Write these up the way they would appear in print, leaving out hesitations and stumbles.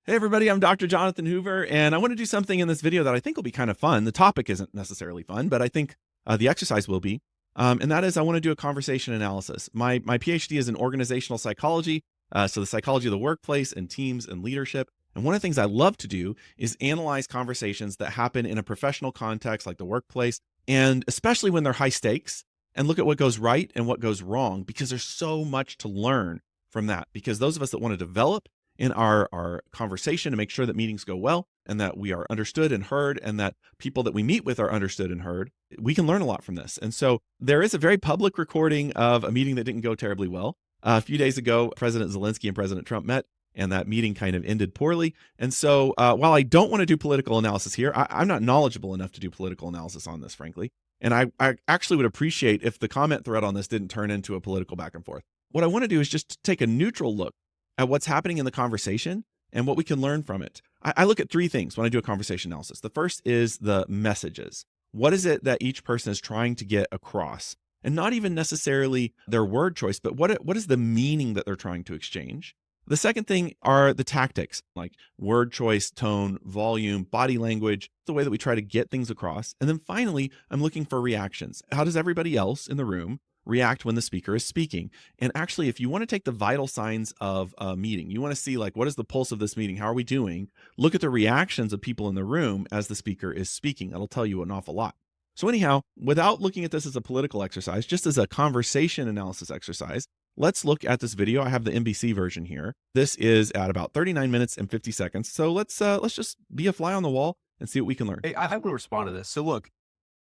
Hey everybody, I'm Dr. Jonathan Hoover, and I want to do something in this video that I think will be kind of fun. The topic isn't necessarily fun, but I think the exercise will be. And that is I want to do a conversation analysis. My PhD is in organizational psychology, so the psychology of the workplace and teams and leadership. And one of the things I love to do is analyze conversations that happen in a professional context like the workplace, and especially when they're high stakes, and look at what goes right and what goes wrong, because there's so much to learn from that. Because those of us that want to develop in our conversation to make sure that meetings go well and that we are understood and heard and that people that we meet with are understood and heard, we can learn a lot from this. And so there is a very public recording of a meeting that didn't go terribly well. A few days ago, President Zelenskyy and President Trump met, and that meeting kind of ended poorly. And so while I don't want to do political analysis here, I'm not knowledgeable enough to do political analysis on this, frankly. And I actually would appreciate if the comment thread on this didn't turn into a political back and forth. What I want to do is just take a neutral look at what's happening in the conversation and what we can learn from it. I look at three things when I do a conversation analysis. The first is the messages. What is it that each person is trying to get across? And not even necessarily their word choice, but what is the meaning that they're trying to exchange? The second thing are the tactics, like word choice, tone, volume, body language, the way that we try to get things across. And then finally, I'm looking for reactions. How does everybody else in the room react when the speaker is speaking? And actually, if you want to take the vital signs of a meeting, you want to see like, what is the pulse of this meeting? How are we doing? Look at the reactions of people in the room as the speaker is speaking. That'll tell you an awful lot. So anyhow, without looking at this as a political exercise, just as a conversation analysis exercise, let's look at this video. I have the NBC version here. This is at about 39 minutes and 50 seconds. So let's just be a fly on the wall and see what we can learn. Hey, I want to respond to this. So look,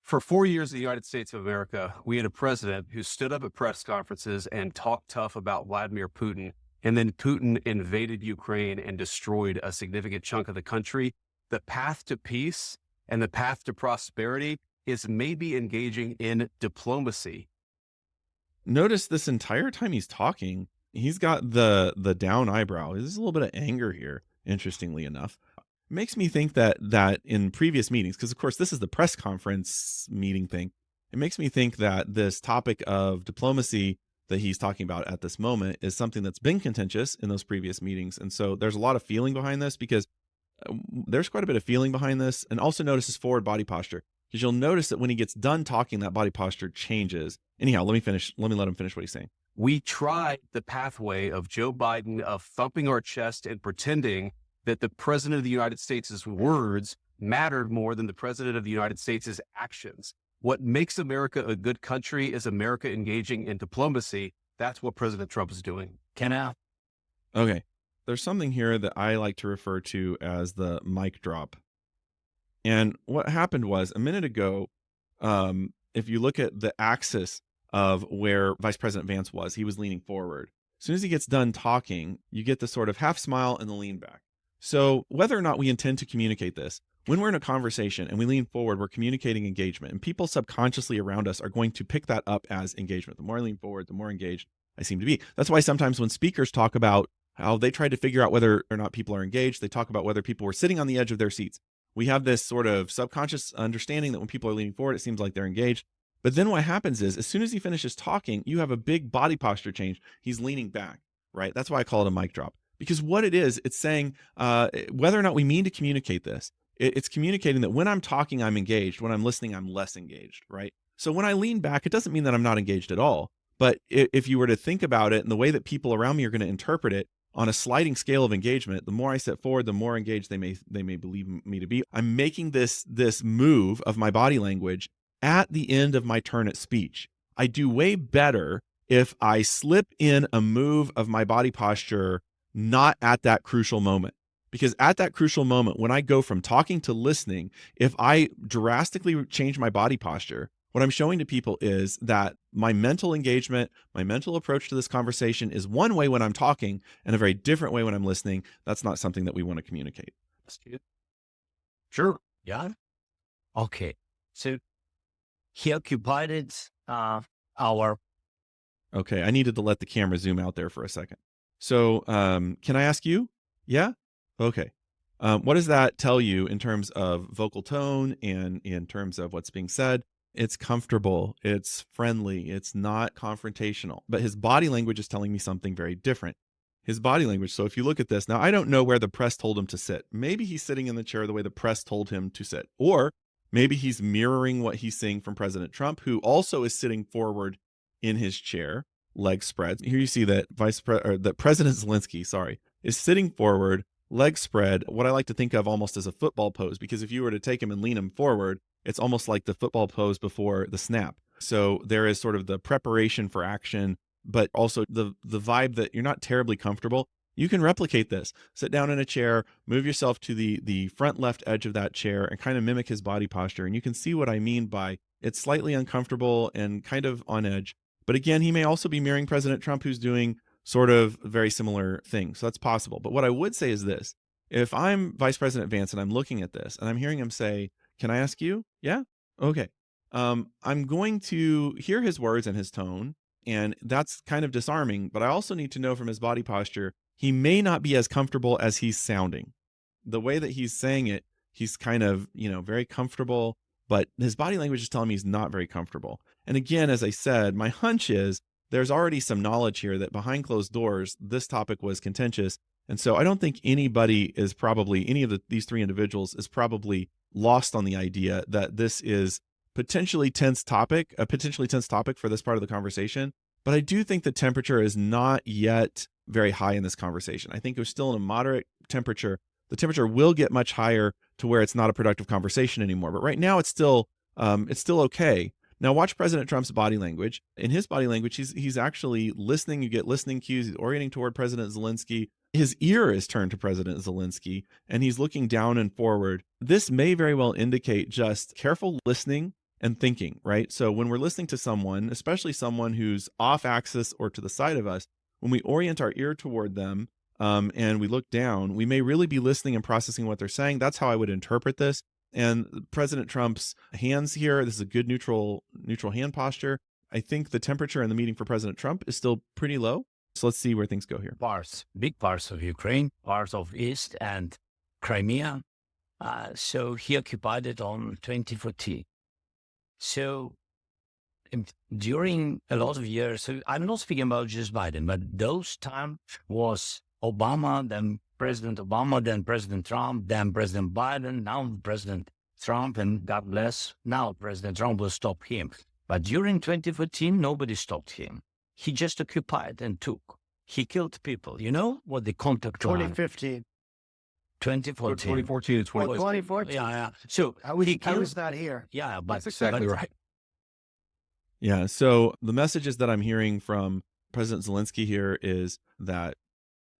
for 4 years in the United States of America, we had a president who stood up at press conferences and talked tough about Vladimir Putin. And then Putin invaded Ukraine and destroyed a significant chunk of the country. The path to peace and the path to prosperity is maybe engaging in diplomacy. Notice this entire time he's talking, he's got the down eyebrow. There's a little bit of anger here, interestingly enough. It makes me think that in previous meetings, because of course this is the press conference meeting thing, it makes me think that this topic of diplomacy that he's talking about at this moment is something that's been contentious in those previous meetings. And so there's a lot of feeling behind this, because there's quite a bit of feeling behind this. And also notice his forward body posture, because you'll notice that when he gets done talking, that body posture changes. Anyhow, let me let him finish what he's saying. We tried the pathway of Joe Biden of thumping our chest and pretending that the president of the United States' words mattered more than the president of the United States' actions. What makes America a good country is America engaging in diplomacy. That's what President Trump is doing. Okay. There's something here that I like to refer to as the mic drop. And what happened was a minute ago, if you look at the axis of where Vice President Vance was, he was leaning forward. As soon as he gets done talking, you get the sort of half smile and the lean back. So whether or not we intend to communicate this, when we're in a conversation and we lean forward, we're communicating engagement, and people subconsciously around us are going to pick that up as engagement. The more I lean forward, the more engaged I seem to be. That's why sometimes when speakers talk about how they tried to figure out whether or not people are engaged, they talk about whether people were sitting on the edge of their seats. We have this sort of subconscious understanding that when people are leaning forward, it seems like they're engaged. But then what happens is, as soon as he finishes talking, you have a big body posture change. He's leaning back, right? That's why I call it a mic drop. Because what it is, it's saying whether or not we mean to communicate this, it's communicating that when I'm talking, I'm engaged. When I'm listening, I'm less engaged, right? So when I lean back, it doesn't mean that I'm not engaged at all. But if you were to think about it and the way that people around me are going to interpret it on a sliding scale of engagement, the more I step forward, the more engaged they may believe me to be. I'm making this move of my body language at the end of my turn at speech. I do way better if I slip in a move of my body posture not at that crucial moment. Because at that crucial moment, when I go from talking to listening, if I drastically change my body posture, what I'm showing to people is that my mental engagement, my mental approach to this conversation is one way when I'm talking and a very different way when I'm listening. That's not something that we want to communicate. Sure. Yeah. Okay. So he occupied our. Okay. I needed to let the camera zoom out there for a second. So can I ask you? Yeah. Okay. What does that tell you in terms of vocal tone and in terms of what's being said? It's comfortable. It's friendly. It's not confrontational. But his body language is telling me something very different. his body language. So if you look at this, now I don't know where the press told him to sit. Maybe he's sitting in the chair the way the press told him to sit, or maybe he's mirroring what he's seeing from President Trump, who also is sitting forward in his chair, legs spread. Here you see that that President Zelensky, sorry, is sitting forward, legs spread, what I like to think of almost as a football pose, because if you were to take him and lean him forward, it's almost like the football pose before the snap. So there is sort of the preparation for action, but also the vibe that you're not terribly comfortable. You can replicate this. Sit down in a chair, move yourself to the front left edge of that chair and kind of mimic his body posture. And you can see what I mean by it's slightly uncomfortable and kind of on edge. But again, he may also be mirroring President Trump, who's doing sort of very similar things. So that's possible. But what I would say is this. If I'm Vice President Vance and I'm looking at this and I'm hearing him say, "Can I ask you?" Yeah? Okay. I'm going to hear his words and his tone, and that's kind of disarming, but I also need to know from his body posture, he may not be as comfortable as he's sounding. The way that he's saying it, he's kind of, very comfortable, but his body language is telling me he's not very comfortable. And again, as I said, my hunch is there's already some knowledge here that behind closed doors, this topic was contentious. And so I don't think anybody is probably, any of these three individuals is probably lost on the idea that this is a potentially tense topic for this part of the conversation. But I do think the temperature is not yet very high in this conversation. I think we're still in a moderate temperature. The temperature will get much higher to where it's not a productive conversation anymore. But right now it's still okay. Now watch President Trump's body language. In his body language, he's actually listening. You get listening cues. He's orienting toward President Zelensky. His ear is turned to President Zelensky, and he's looking down and forward. This may very well indicate just careful listening and thinking, right? So when we're listening to someone, especially someone who's off axis or to the side of us, when we orient our ear toward them and we look down, we may really be listening and processing what they're saying. That's how I would interpret this. And President Trump's hands here, this is a good neutral hand posture. I think the temperature in the meeting for President Trump is still pretty low. So let's see where things go here. Big parts of Ukraine, parts of East and Crimea. So he occupied it on 2014. So during a lot of years, so I'm not speaking about just Biden, but those time was Obama, then President Obama, then President Trump, then President Biden, now President Trump, and God bless, now President Trump will stop him. But during 2014, nobody stopped him. He just occupied and took. He killed people. You know what the contact 2015. 2014. 2014 and 2014. 2014. Yeah. So How is that here? Yeah, but That's exactly right. Yeah. So the messages that I'm hearing from President Zelensky here is that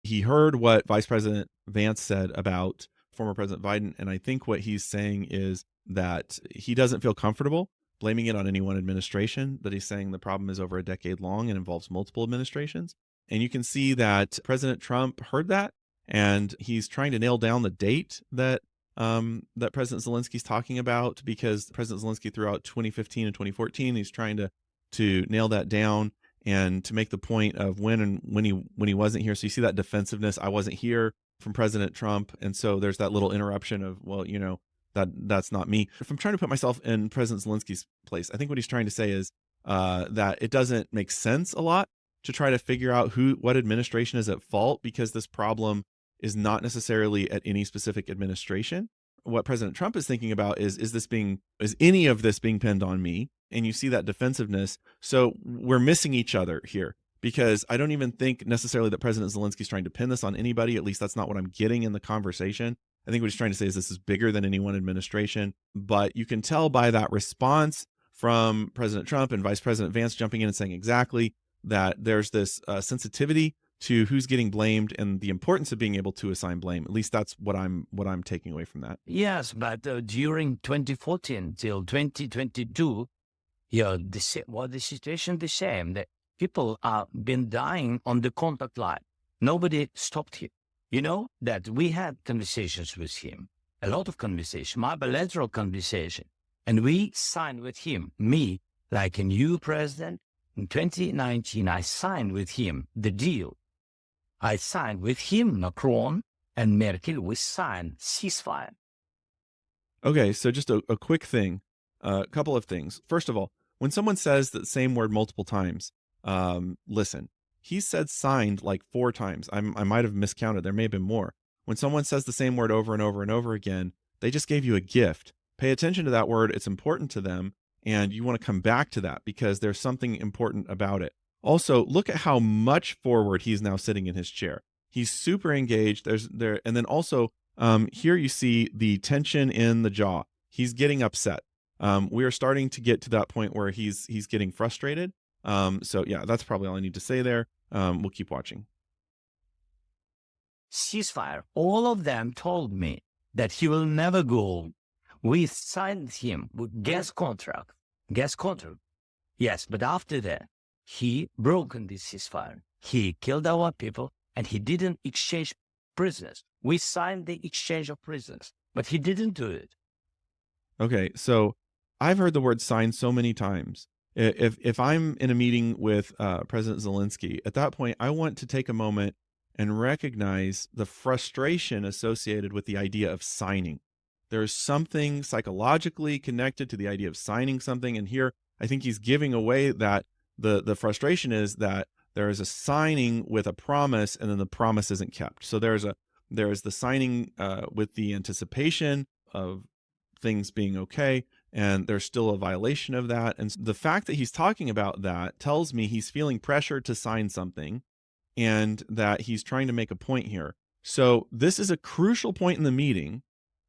he heard what Vice President Vance said about former President Biden. And I think what he's saying is that he doesn't feel comfortable blaming it on any one administration, that he's saying the problem is over a decade long and involves multiple administrations. And you can see that President Trump heard that, and he's trying to nail down the date that that President Zelensky's talking about, because President Zelensky threw out 2015 and 2014. He's trying to nail that down and to make the point of when he wasn't here. So you see that defensiveness. I wasn't here from President Trump. And so there's that little interruption of, well, that's not me. If I'm trying to put myself in President Zelensky's place, I think what he's trying to say is that it doesn't make sense a lot to try to figure out what administration is at fault, because this problem is not necessarily at any specific administration. What President Trump is thinking about is any of this being pinned on me? And you see that defensiveness. So we're missing each other here, because I don't even think necessarily that President Zelensky is trying to pin this on anybody. At least that's not what I'm getting in the conversation. I think what he's trying to say is this is bigger than any one administration. But you can tell by that response from President Trump and Vice President Vance jumping in and saying exactly that there's this sensitivity to who's getting blamed and the importance of being able to assign blame. At least that's what I'm taking away from that. Yes, but during 2014 till 2022, the situation the same. That people have been dying on the contact line. Nobody stopped him. You know that we had conversations with him, a lot of conversation, my bilateral conversation, and we signed with him, me, like a new president. In 2019, I signed with him the deal. I signed with him, Macron and Merkel. We signed ceasefire. Okay, so just a quick thing, a couple of things. First of all, when someone says the same word multiple times, listen. he said signed like 4 times. I might have miscounted. There may have been more. When someone says the same word over and over and over again, they just gave you a gift. Pay attention to that word. It's important to them. And you want to come back to that because there's something important about it. Also, look at how much forward he's now sitting in his chair. He's super engaged. And then also here you see the tension in the jaw. He's getting upset. We are starting to get to that point where he's getting frustrated. So yeah, that's probably all I need to say there. We'll keep watching. Ceasefire. All of them told me that he will never go. We signed him with gas contract. Yes, but after that, he broken this ceasefire. He killed our people and he didn't exchange prisoners. We signed the exchange of prisoners, but he didn't do it. Okay, so I've heard the word sign so many times. If I'm in a meeting with President Zelenskyy, at that point, I want to take a moment and recognize the frustration associated with the idea of signing. There's something psychologically connected to the idea of signing something. And here, I think he's giving away that the frustration is that there is a signing with a promise and then the promise isn't kept. So there's the signing with the anticipation of things being okay, and there's still a violation of that. And the fact that he's talking about that tells me he's feeling pressure to sign something and that he's trying to make a point here. So this is a crucial point in the meeting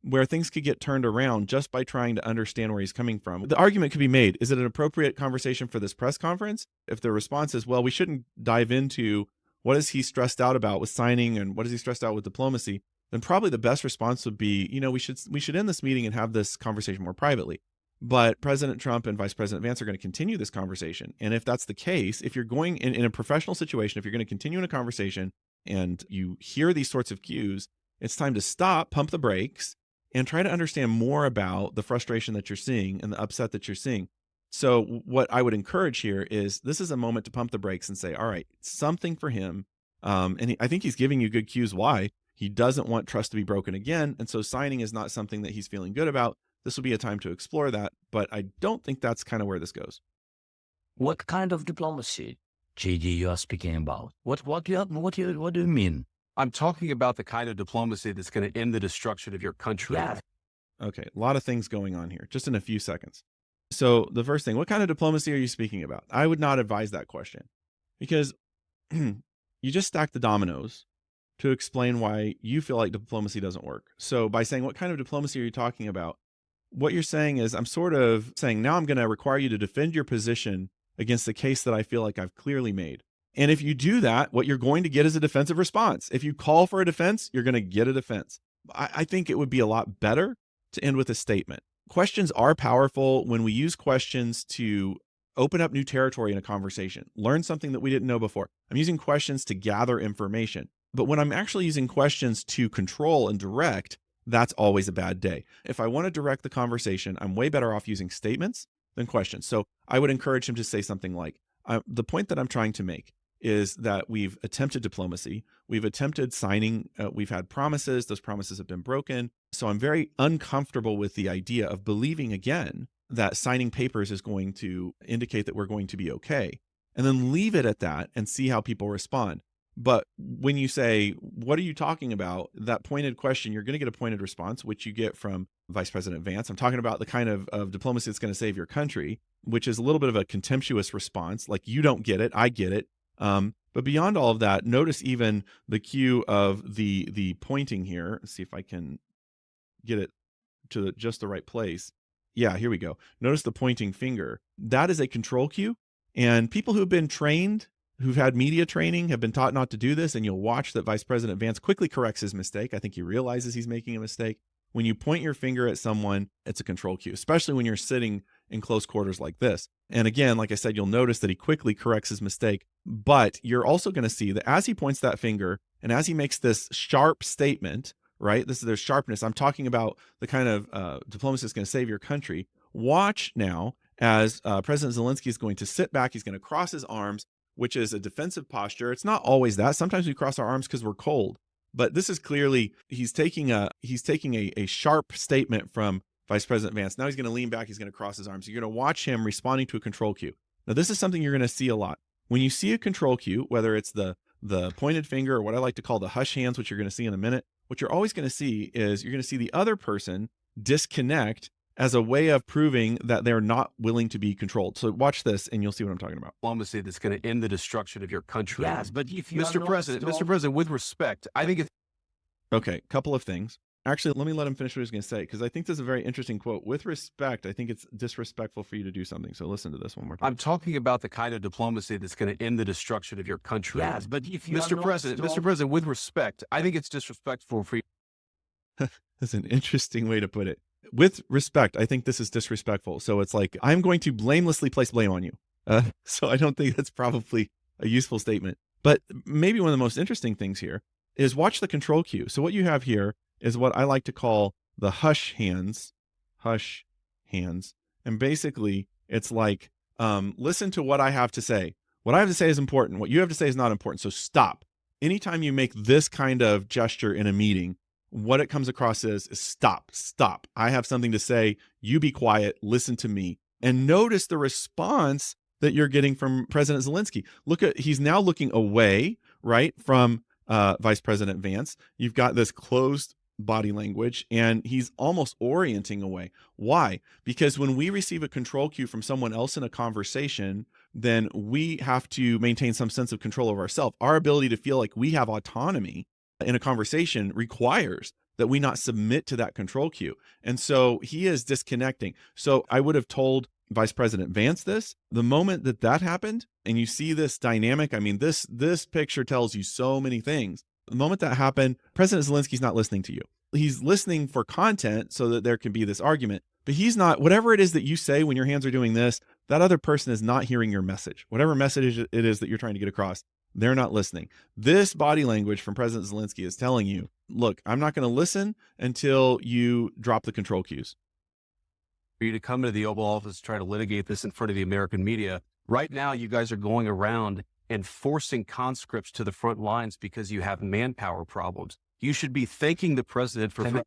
where things could get turned around just by trying to understand where he's coming from. The argument could be made, is it an appropriate conversation for this press conference? If the response is, well, we shouldn't dive into what is he stressed out about with signing and what is he stressed out with diplomacy, then probably the best response would be, we should end this meeting and have this conversation more privately. But President Trump and Vice President Vance are going to continue this conversation. And if that's the case, if you're going in a professional situation, if you're going to continue in a conversation and you hear these sorts of cues, it's time to stop, pump the brakes, and try to understand more about the frustration that you're seeing and the upset that you're seeing. So what I would encourage here is this is a moment to pump the brakes and say, all right, something for him. I think he's giving you good cues why. He doesn't want trust to be broken again. And so signing is not something that he's feeling good about. This will be a time to explore that. But I don't think that's kind of where this goes. What kind of diplomacy, JD, you are speaking about? What do you mean? I'm talking about the kind of diplomacy that's going to end the destruction of your country. Yeah. Okay, a lot of things going on here, just in a few seconds. So the first thing, what kind of diplomacy are you speaking about? I would not advise that question because you just stack the dominoes to explain why you feel like diplomacy doesn't work. So by saying, what kind of diplomacy are you talking about? What you're saying is, I'm sort of saying, now I'm going to require you to defend your position against the case that I feel like I've clearly made. And if you do that, what you're going to get is a defensive response. If you call for a defense, you're going to get a defense. I think it would be a lot better to end with a statement. Questions are powerful when we use questions to open up new territory in a conversation, learn something that we didn't know before. I'm using questions to gather information. But when I'm actually using questions to control and direct, that's always a bad day. If I want to direct the conversation, I'm way better off using statements than questions. So I would encourage him to say something like, the point that I'm trying to make is that we've attempted diplomacy. We've attempted signing. We've had promises. Those promises have been broken. So I'm very uncomfortable with the idea of believing again that signing papers is going to indicate that we're going to be okay. And then leave it at that and see how people respond. But when you say, what are you talking about? That pointed question, you're going to get a pointed response, which you get from Vice President Vance. I'm talking about the kind of diplomacy that's going to save your country, which is a little bit of a contemptuous response. Like, you don't get it, I get it. But beyond all of that, notice even the cue of the pointing here. Let's see if I can get it to just the right place. Yeah, here we go. Notice the pointing finger. That is a control cue. And people who've been trained, who've had media training, have been taught not to do this. And you'll watch that Vice President Vance quickly corrects his mistake. I think he realizes he's making a mistake. When you point your finger at someone, it's a control cue, especially when you're sitting in close quarters like this. And again, like I said, you'll notice that he quickly corrects his mistake. But you're also going to see that as he points that finger and as he makes this sharp statement, right? There's sharpness. I'm talking about the kind of diplomacy that's going to save your country. Watch now as President Zelenskyy is going to sit back. He's going to cross his arms, which is a defensive posture. It's not always that. Sometimes we cross our arms because we're cold. But this is clearly, he's taking a sharp statement from Vice President Vance. Now he's going to lean back. He's going to cross his arms. You're going to watch him responding to a control cue. Now, this is something you're going to see a lot. when you see a control cue, whether it's the pointed finger or what I like to call the hush hands, which you're going to see in a minute, what you're always going to see is you're going to see the other person disconnect as a way of proving that they're not willing to be controlled. So watch this and you'll see what I'm talking about. Diplomacy that's going to end the destruction of your country. Yes, but if you Mr. President, with respect, I think it's Okay, couple of things. Actually, let me let him finish what he's going to say, because I think this is a very interesting quote. With respect, I think it's disrespectful for you to do something. So listen to this one more time. I'm talking about the kind of diplomacy that's going to end the destruction of your country. Yes, but if you Mr. President, with respect, I think it's disrespectful for you. That's an interesting way to put it. With respect, I think this is disrespectful. So it's like, I'm going to blamelessly place blame on you. So I don't think that's probably a useful statement. But maybe one of the most interesting things here is watch the control cue. So what you have here is what I like to call the hush hands. And basically, it's like, listen to what I have to say. What I have to say is important. What you have to say is not important. So stop. Anytime you make this kind of gesture in a meeting, what it comes across is stop. I have something to say. You be quiet. Listen to me. And notice the response that you're getting from President Zelenskyy. He's now looking away, right, from Vice President Vance. You've got this closed body language, and he's almost orienting away. Why? Because when we receive a control cue from someone else in a conversation, then we have to maintain some sense of control over ourselves. Our ability to feel like we have autonomy in a conversation requires that we not submit to that control cue. And so he is disconnecting. So I would have told Vice President Vance this. The moment that happened, and you see this dynamic, I mean, this picture tells you so many things. The moment that happened, President Zelensky's not listening to you. He's listening for content so that there can be this argument, but he's not, whatever it is that you say when your hands are doing this, that other person is not hearing your message. Whatever message it is that you're trying to get across, they're not listening. This body language from President Zelenskyy is telling you, look, I'm not going to listen until you drop the control cues. For you to come into the Oval Office to try to litigate this in front of the American media. Right now, you guys are going around and forcing conscripts to the front lines because you have manpower problems. You should be thanking the president for...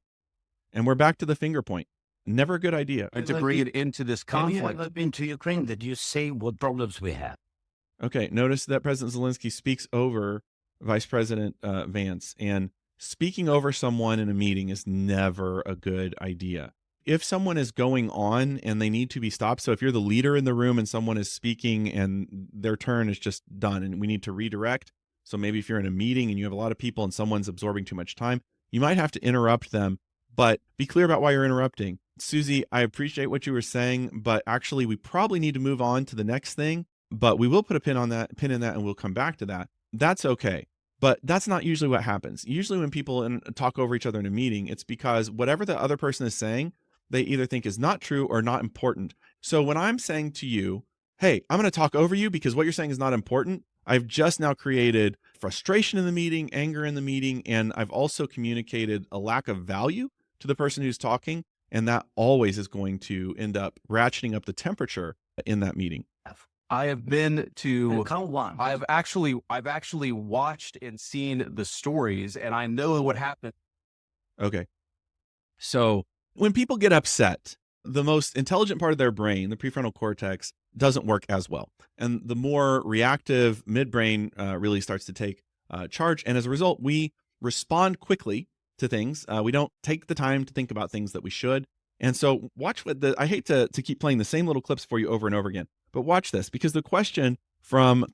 And we're back to the finger point. Never a good idea. And to bring it into this conflict. Have you ever been to Ukraine? Did you say what problems we have? Okay, notice that President Zelenskyy speaks over Vice President Vance, and speaking over someone in a meeting is never a good idea. If someone is going on and they need to be stopped, so if you're the leader in the room and someone is speaking and their turn is just done and we need to redirect, so maybe if you're in a meeting and you have a lot of people and someone's absorbing too much time, you might have to interrupt them, but be clear about why you're interrupting. Susie, I appreciate what you were saying, but actually we probably need to move on to the next thing, but we will put a pin in that, and we'll come back to that. That's okay. But that's not usually what happens. Usually when people talk over each other in a meeting, it's because whatever the other person is saying, they either think is not true or not important. So when I'm saying to you, hey, I'm going to talk over you because what you're saying is not important, I've just now created frustration in the meeting, anger in the meeting, and I've also communicated a lack of value to the person who's talking. And that always is going to end up ratcheting up the temperature in that meeting. I have been to... I've actually watched and seen the stories, and I know what happened. Okay. So when people get upset, the most intelligent part of their brain, the prefrontal cortex, doesn't work as well. And the more reactive midbrain really starts to take charge. And as a result, we respond quickly to things. We don't take the time to think about things that we should. And so watch what I hate to keep playing the same little clips for you over and over again, but watch this, because the question from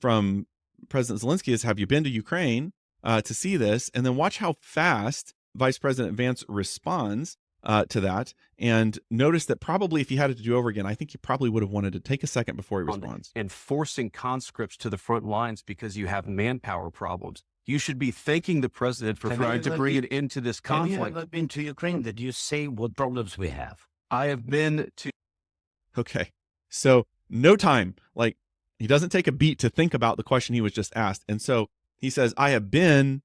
President Zelenskyy is, have you been to Ukraine to see this? And then watch how fast Vice President Vance responds to that. And notice that probably if he had it to do over again, I think he probably would have wanted to take a second before he responds. And forcing conscripts to the front lines because you have manpower problems. You should be thanking the president for trying to bring it into this conflict. Have you ever been to Ukraine? Did you say what problems we have? I have been to... Okay. So no time. Like, he doesn't take a beat to think about the question he was just asked. And so he says, I have been,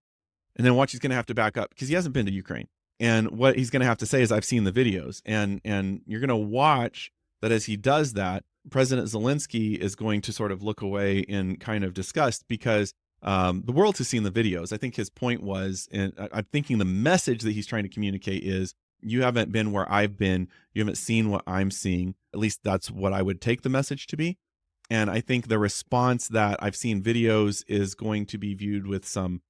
and then watch, he's going to have to back up because he hasn't been to Ukraine. And what he's going to have to say is, I've seen the videos. And you're going to watch that as he does that, President Zelenskyy is going to sort of look away in kind of disgust because the world has seen the videos. I think his point was, and I'm thinking the message that he's trying to communicate is, you haven't been where I've been. You haven't seen what I'm seeing. At least that's what I would take the message to be. And I think the response that I've seen videos is going to be viewed with some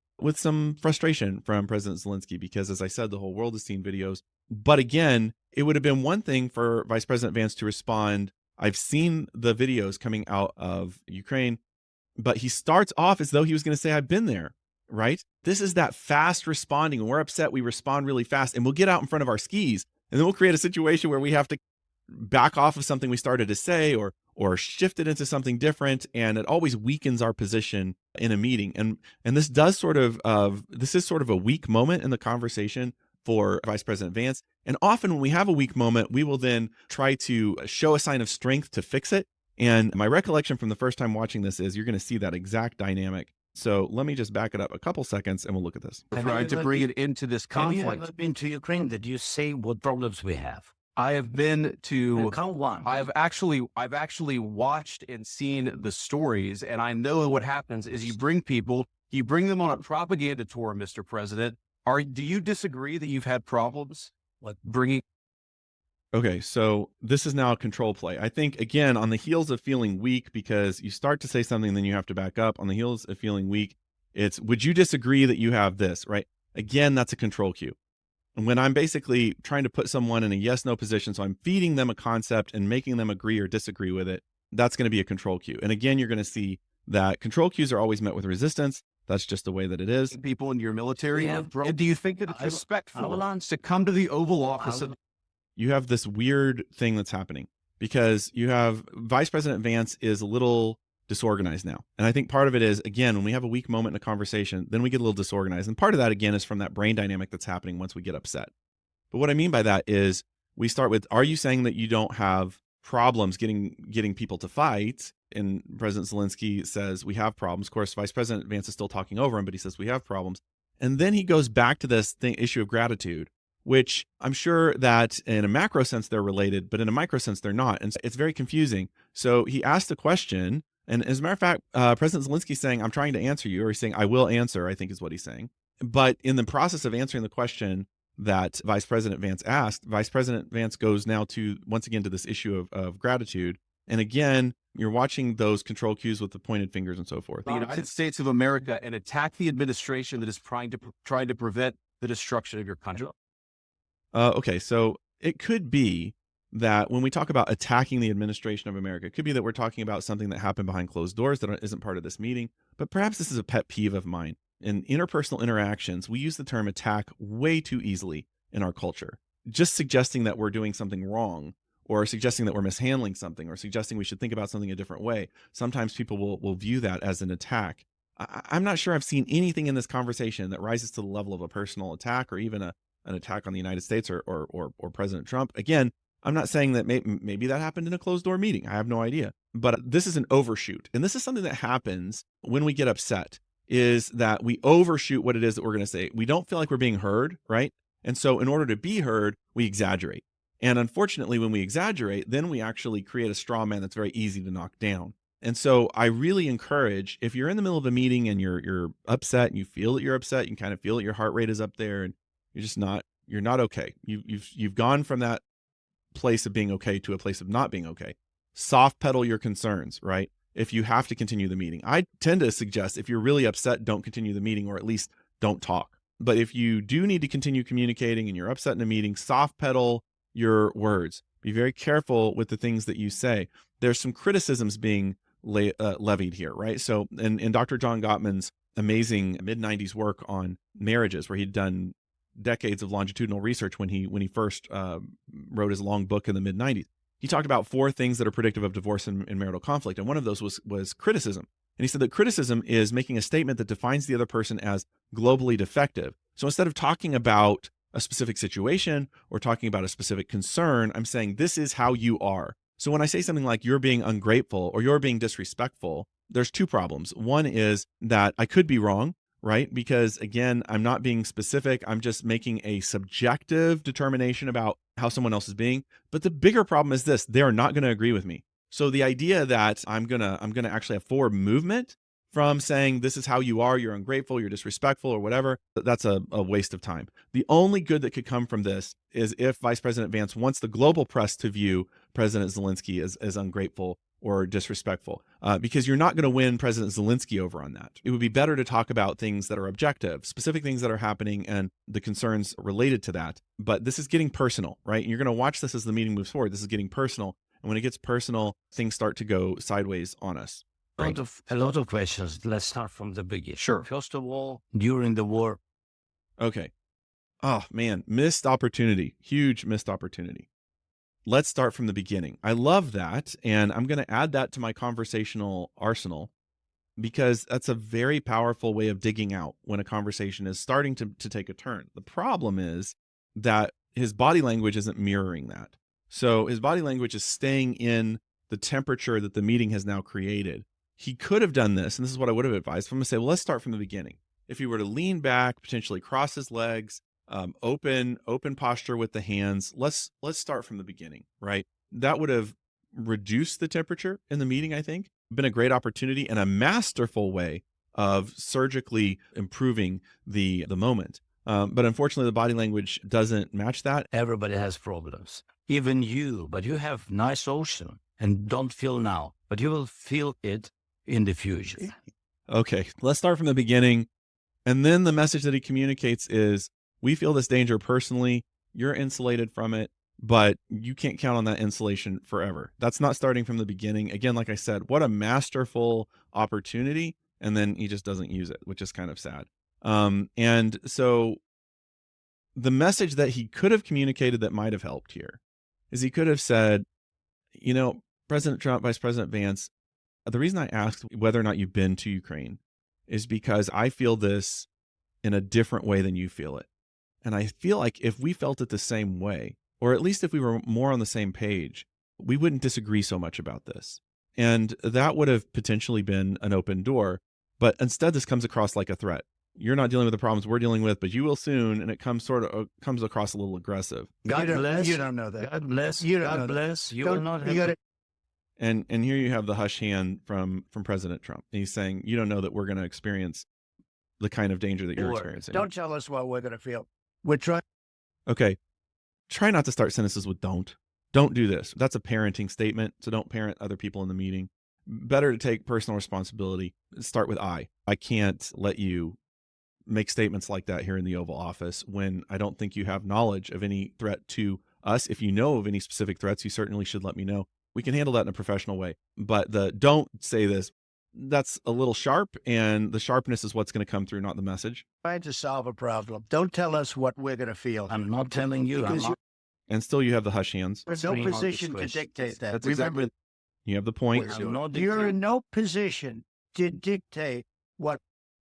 frustration from President Zelenskyy, because as I said, the whole world has seen videos. But again, it would have been one thing for Vice President Vance to respond, I've seen the videos coming out of Ukraine, but he starts off as though he was going to say, I've been there, right? This is that fast responding. When we're upset, we respond really fast, and we'll get out in front of our skis, and then we'll create a situation where we have to back off of something we started to say, or shift it into something different, and it always weakens our position in a meeting. And this does this is sort of a weak moment in the conversation for Vice President Vance. And often when we have a weak moment, we will then try to show a sign of strength to fix it. And my recollection from the first time watching this is you're going to see that exact dynamic. So let me just back it up a couple seconds and we'll look at this. Tried to bring it into this Have you conflict. ever been to Ukraine? Did you say what problems we have? I have been to Count one. I've actually watched and seen the stories, and I know what happens is you bring them on a propaganda tour, Mr. President. Do you disagree that you've had problems What? bringing? Okay, so this is now a control play. I think, again, on the heels of feeling weak, because you start to say something, then you have to back up. On the heels of feeling weak, it's, would you disagree that you have this, right? Again, that's a control cue. And when I'm basically trying to put someone in a yes-no position, so I'm feeding them a concept and making them agree or disagree with it, that's going to be a control cue. And again, you're going to see that control cues are always met with resistance. That's just the way that it is. People in your military? Yeah, And do you think that it's I will respectful answer. to come to the Oval Office? You have this weird thing that's happening because you have Vice President Vance is a little disorganized now. And I think part of it is, again, when we have a weak moment in a conversation, then we get a little disorganized. And part of that, again, is from that brain dynamic that's happening once we get upset. But what I mean by that is we start with, are you saying that you don't have problems getting people to fight? And President Zelenskyy says, we have problems. Of course, Vice President Vance is still talking over him, but he says, we have problems. And then he goes back to this issue of gratitude, which I'm sure that in a macro sense, they're related, but in a micro sense, they're not. And it's very confusing. So he asked a question. And as a matter of fact, President Zelenskyy is saying, I'm trying to answer you, or he's saying, I will answer, I think is what he's saying. But in the process of answering the question that Vice President Vance asked, Vice President Vance goes now once again to this issue of gratitude. And again, you're watching those control cues with the pointed fingers and so forth. The United States of America and attack the administration that is trying to prevent the destruction of your country. Okay, so it could be that when we talk about attacking the administration of America, it could be that we're talking about something that happened behind closed doors that isn't part of this meeting. But perhaps this is a pet peeve of mine. In interpersonal interactions, we use the term attack way too easily in our culture, just suggesting that we're doing something wrong, or suggesting that we're mishandling something, or suggesting we should think about something a different way. Sometimes people will view that as an attack. I'm not sure I've seen anything in this conversation that rises to the level of a personal attack, or even an attack on the United States or President Trump. Again, I'm not saying that maybe that happened in a closed door meeting. I have no idea. But this is an overshoot. And this is something that happens when we get upset, is that we overshoot what it is that we're going to say. We don't feel like we're being heard, right? And so in order to be heard, we exaggerate. And unfortunately, when we exaggerate, then we actually create a straw man that's very easy to knock down. And so I really encourage, if you're in the middle of a meeting and you're upset and you feel that you're upset, you can kind of feel that your heart rate is up there and you're not okay. You've gone from that place of being okay to a place of not being okay. Soft pedal your concerns, right? If you have to continue the meeting. I tend to suggest if you're really upset, don't continue the meeting, or at least don't talk. But if you do need to continue communicating and you're upset in a meeting, soft pedal your words. Be very careful with the things that you say. There's some criticisms being levied here, right? So in Dr. John Gottman's amazing mid-90s work on marriages, where he'd done decades of longitudinal research when he first wrote his long book in the mid-90s, he talked about 4 things that are predictive of divorce and marital conflict. And one of those was criticism. And he said that criticism is making a statement that defines the other person as globally defective. So instead of talking about a specific situation or talking about a specific concern, I'm saying this is how you are. So when I say something like you're being ungrateful or you're being disrespectful, there's 2 problems. One is that I could be wrong, right? Because again, I'm not being specific. I'm just making a subjective determination about how someone else is being. But the bigger problem is this: they're not going to agree with me. So the idea that I'm gonna actually have forward movement from saying this is how you are, you're ungrateful, you're disrespectful, or whatever, that's a waste of time. The only good that could come from this is if Vice President Vance wants the global press to view President Zelenskyy as ungrateful or disrespectful, because you're not going to win President Zelensky over on that. It would be better to talk about things that are objective, specific things that are happening and the concerns related to that. But this is getting personal, right? And you're going to watch this as the meeting moves forward. This is getting personal. And when it gets personal, things start to go sideways on us. Right? A lot of questions. Let's start from the beginning. Sure. First of all, during the war. Okay. Oh, man. Missed opportunity. Huge missed opportunity. Let's start from the beginning. I love that. And I'm going to add that to my conversational arsenal because that's a very powerful way of digging out when a conversation is starting to take a turn. The problem is that his body language isn't mirroring that. So his body language is staying in the temperature that the meeting has now created. He could have done this, and this is what I would have advised. I'm going to say, well, let's start from the beginning. If he were to lean back, potentially cross his legs, open posture with the hands, let's start from the beginning, right? That would have reduced the temperature in the meeting, I think. Been a great opportunity and a masterful way of surgically improving the moment. But unfortunately, the body language doesn't match that. Everybody has problems, even you, but you have nice ocean and don't feel now, but you will feel it in the future. Okay, let's start from the beginning. And then the message that he communicates is, we feel this danger personally, you're insulated from it, but you can't count on that insulation forever. That's not starting from the beginning. Again, like I said, what a masterful opportunity. And then he just doesn't use it, which is kind of sad. And so the message that he could have communicated that might have helped here is he could have said, you know, President Trump, Vice President Vance, the reason I asked whether or not you've been to Ukraine is because I feel this in a different way than you feel it. And I feel like if we felt it the same way, or at least if we were more on the same page, we wouldn't disagree so much about this. And that would have potentially been an open door. But instead, this comes across like a threat. You're not dealing with the problems we're dealing with, but you will soon. And it comes across a little aggressive. God bless. You don't know that. God bless. You don't God know that. bless. You Don't- will not you have gotta- And here you have the hush hand from President Trump. He's saying, you don't know that we're going to experience the kind of danger that you're Or experiencing. Don't tell us what we're going to feel. We're trying. Okay. Try not to start sentences with don't. Don't do this. That's a parenting statement. So don't parent other people in the meeting. Better to take personal responsibility. Start with I. I can't let you make statements like that here in the Oval Office when I don't think you have knowledge of any threat to us. If you know of any specific threats, you certainly should let me know. We can handle that in a professional way. But the don't say this, that's a little sharp, and the sharpness is what's going to come through, not the message. Trying to solve a problem. Don't tell us what we're going to feel. I'm not telling you. I'm Because not. And still you have the hush hands. You're in no Bring on position to this dictate that. That's Remember, exactly You have the point. What I'm not you're dictating. in no position to dictate what.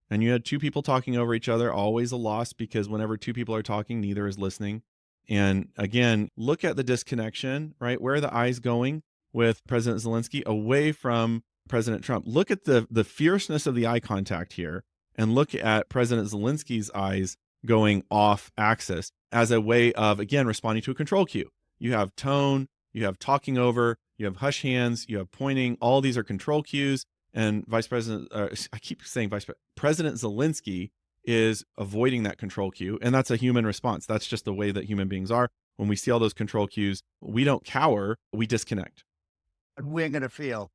And you had two people talking over each other, always a loss, because whenever two people are talking, neither is listening. And again, look at the disconnection, right? Where are the eyes going with President Zelensky? Away from President Trump. Look at the fierceness of the eye contact here, and look at President Zelensky's eyes going off axis as a way of, again, responding to a control cue. You have tone, you have talking over, you have hush hands, you have pointing. All these are control cues. And President Zelensky is avoiding that control cue. And that's a human response. That's just the way that human beings are. When we see all those control cues, we don't cower, we disconnect. We're going to feel.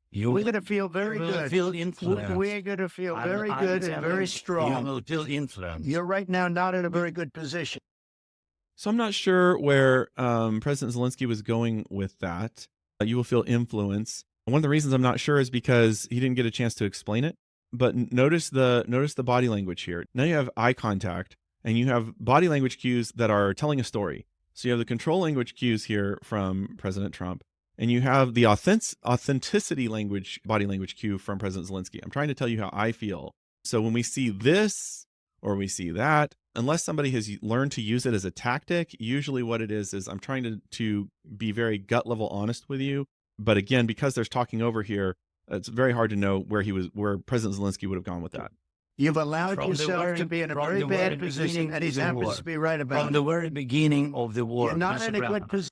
You We're going to feel very will good. feel influenced. We're going to feel I'm- very I'm good and telling very you, strong. You will feel influenced. You're right now not in a very good position. So I'm not sure where President Zelensky was going with that. You will feel influence. One of the reasons I'm not sure is because he didn't get a chance to explain it. But notice the body language here. Now you have eye contact, and you have body language cues that are telling a story. So you have the control language cues here from President Trump, and you have the authenticity body language cue from President Zelensky. I'm trying to tell you how I feel. So when we see this or we see that, unless somebody has learned to use it as a tactic, usually what it is I'm trying to be very gut level honest with you. But again, because there's talking over here, it's very hard to know where President Zelensky would have gone with that. You've allowed From the yourself very- to be in a from very the very bad position, beginning and he of the happens war. to be right about From it. the very beginning of the war. You're not in a Mr. good Brown. position.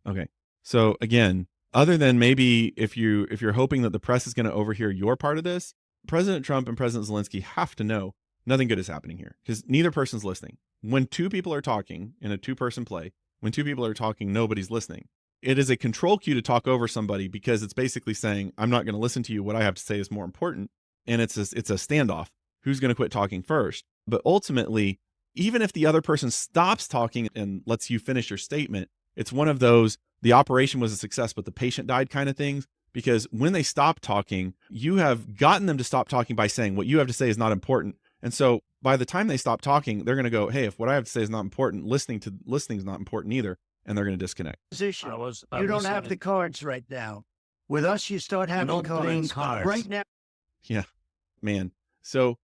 Okay. So again, other than maybe if you're hoping that the press is going to overhear your part of this, President Trump and President Zelensky have to know nothing good is happening here because neither person's listening. When two people are talking in a two-person play, when two people are talking, nobody's listening. it is a control cue to talk over somebody because it's basically saying, I'm not going to listen to you. What I have to say is more important. And it's a standoff. Who's going to quit talking first? But ultimately, even if the other person stops talking and lets you finish your statement, it's one of those, the operation was a success, but the patient died kind of things. Because when they stop talking, you have gotten them to stop talking by saying what you have to say is not important. And so by the time they stop talking, they're going to go, hey, if what I have to say is not important, listening is not important either. And they're going to disconnect. Position. I You don't was have the cards right now. With us, you start having not playing cards. cards. Right now. Yeah, man. So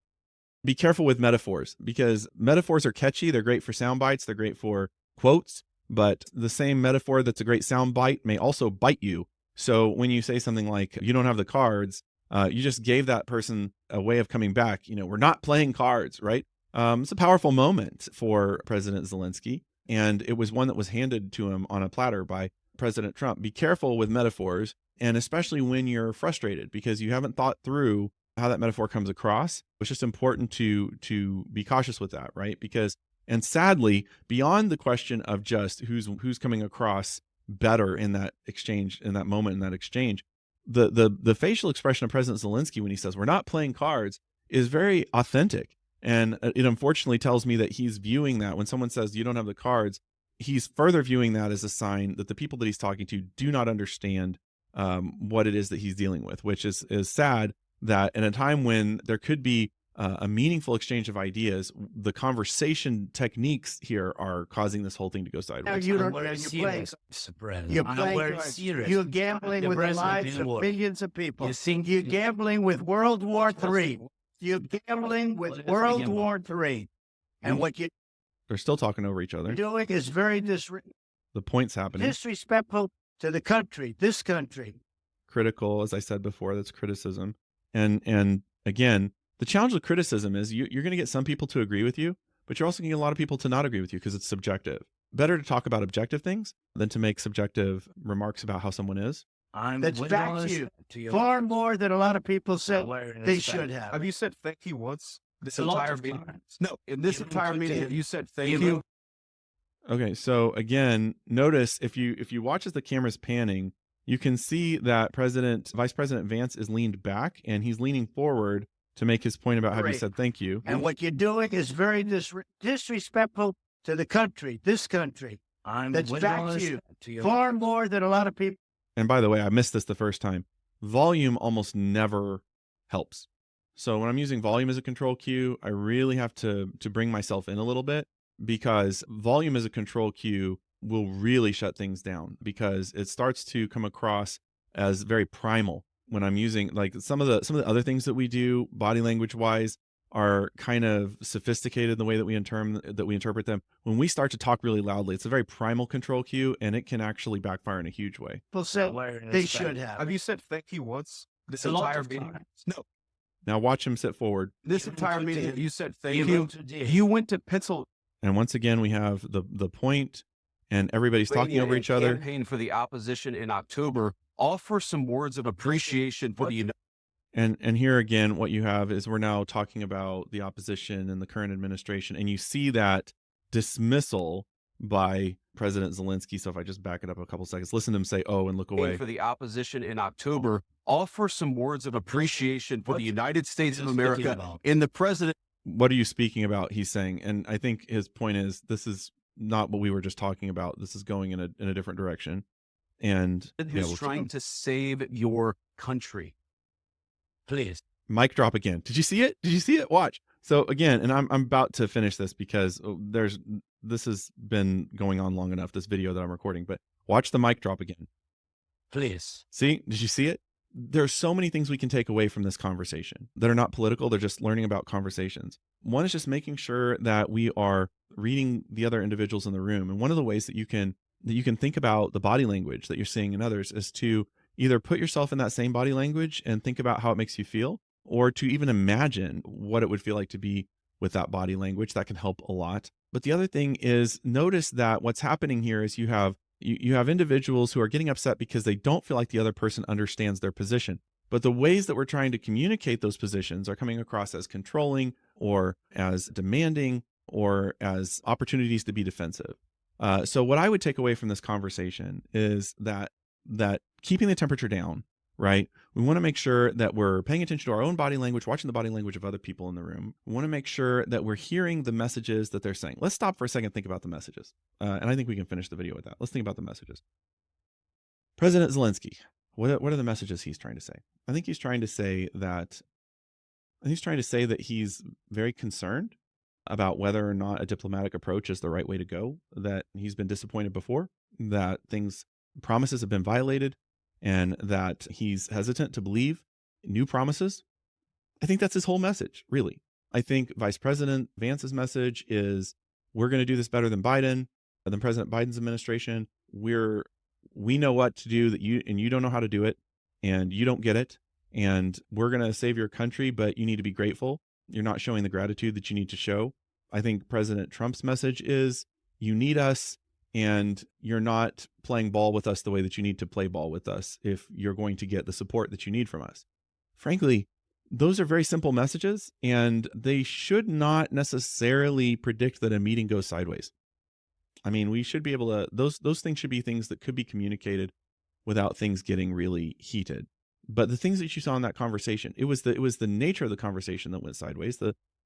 be careful with metaphors because metaphors are catchy. They're great for sound bites. They're great for quotes. But the same metaphor that's a great sound bite may also bite you. So when you say something like, you don't have the cards, you just gave that person a way of coming back. We're not playing cards, right? It's a powerful moment for President Zelenskyy. And it was one that was handed to him on a platter by President Trump. Be careful with metaphors, and especially when you're frustrated because you haven't thought through how that metaphor comes across. It's just important to be cautious with that, right? Because, and sadly, beyond the question of just who's coming across better in that exchange, in that moment, in that exchange, the facial expression of President Zelenskyy when he says, we're not playing cards, is very authentic. And it unfortunately tells me that he's viewing that when someone says you don't have the cards, he's further viewing that as a sign that the people that he's talking to do not understand what it is that he's dealing with, which is sad that in a time when there could be a meaningful exchange of ideas, the conversation techniques here are causing this whole thing to go Now sideways. you don't. I'm very You're playing. serious, Mr. President. You're I'm playing very cards. serious. You're gambling The with the president lives didn't of work. millions of people. You think You're gambling with World War III. You're gambling with What is World gambling? War III. And what you're They're still talking over each other. doing is very The point's happening. disrespectful to the country, this country. Critical, as I said before, that's criticism. And again, the challenge with criticism is you're going to get some people to agree with you, but you're also going to get a lot of people to not agree with you because it's subjective. Better to talk about objective things than to make subjective remarks about how someone is. I'm That's with back all to you. respect to your Far more than a lot of people said awareness, they but should have. Have you said thank you once? This a lot entire of meeting? times. No, in this Even entire meeting, today. have you said thank Even- you? Okay, so again, notice if you watch as the camera's panning, you can see that Vice President Vance is leaned back and he's leaning forward to make his point about how he Great. said thank you. And what you're doing is very disrespectful to the country, this country. I'm That's with back all to you. respect to your Far more than a lot of people. And by the way, I missed this the first time. Volume almost never helps. So when I'm using volume as a control cue, I really have to bring myself in a little bit because volume as a control cue will really shut things down because it starts to come across as very primal when I'm using, like, some of the other things that we do body language wise are kind of sophisticated in the way that we interpret them. When we start to talk really loudly, it's a very primal control cue and it can actually backfire in a huge way. People said awareness, they but should have. Have you said thank you once? This a lot entire of meeting? times. No, Now watch him sit forward. this Even entire today. meeting, have you said thank Even you? today. You went to Pennsylvania And once again, we have the point and everybody's talking over and each other. campaigned for the opposition in October. Offer some words of appreciation for the United And here again, what you have is we're now talking about the opposition and the current administration, and you see that dismissal by President Zelenskyy. So if I just back it up a couple seconds, listen to him say, "Oh," and look away. for the opposition in October. Offer some words of appreciation for the United States of What are you speaking America about? in the president. What are you speaking about? He's saying, and I think his point is this is not what we were just talking about. This is going in a different direction. And yeah, Who's trying to save your country. Please. mic drop again. Did you see it? Did you see it? Watch. So again, and I'm about to finish this because this has been going on long enough, this video that I'm recording, but watch the mic drop again. Please. See, did you see it? There's so many things we can take away from this conversation that are not political. They're just learning about conversations. One is just making sure that we are reading the other individuals in the room. And one of the ways that you can think about the body language that you're seeing in others is to either put yourself in that same body language and think about how it makes you feel, or to even imagine what it would feel like to be with that body language. That can help a lot. But the other thing is notice that what's happening here is you have individuals who are getting upset because they don't feel like the other person understands their position. But the ways that we're trying to communicate those positions are coming across as controlling or as demanding or as opportunities to be defensive. So what I would take away from this conversation is that keeping the temperature down, right? We want to make sure that we're paying attention to our own body language, watching the body language of other people in the room. We want to make sure that we're hearing the messages that they're saying. Let's stop for a second, think about the messages. And I think we can finish the video with that. Let's think about the messages. President Zelenskyy, what are the messages he's trying to say? I think he's trying to say that he's very concerned about whether or not a diplomatic approach is the right way to go, that he's been disappointed before, that promises have been violated, and that he's hesitant to believe new promises. I think that's his whole message, really. I think Vice President Vance's message is, we're going to do this better than President Biden's administration. We know what to do that you don't know how to do it, and you don't get it. And we're going to save your country, but you need to be grateful. You're not showing the gratitude that you need to show. I think President Trump's message is, you need us, and you're not playing ball with us the way that you need to play ball with us if you're going to get the support that you need from us. Frankly, those are very simple messages, and they should not necessarily predict that a meeting goes sideways. I mean, we should be able to, those things should be things that could be communicated without things getting really heated. But the things that you saw in that conversation, it was the nature of the conversation that went sideways.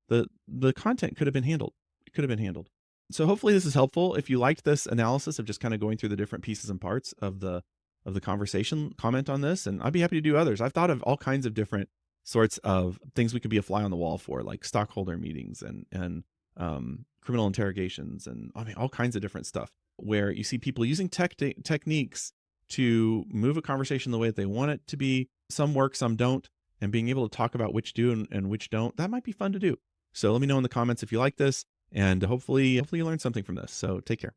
The content could have been handled. It could have been handled. So hopefully this is helpful. If you liked this analysis of just kind of going through the different pieces and parts of the conversation, comment on this, and I'd be happy to do others. I've thought of all kinds of different sorts of things we could be a fly on the wall for, like stockholder meetings and criminal interrogations, and I mean all kinds of different stuff where you see people using techniques to move a conversation the way that they want it to be. Some work, some don't, and being able to talk about which do and which don't, that might be fun to do. So let me know in the comments if you like this, and hopefully you learned something from this. So take care.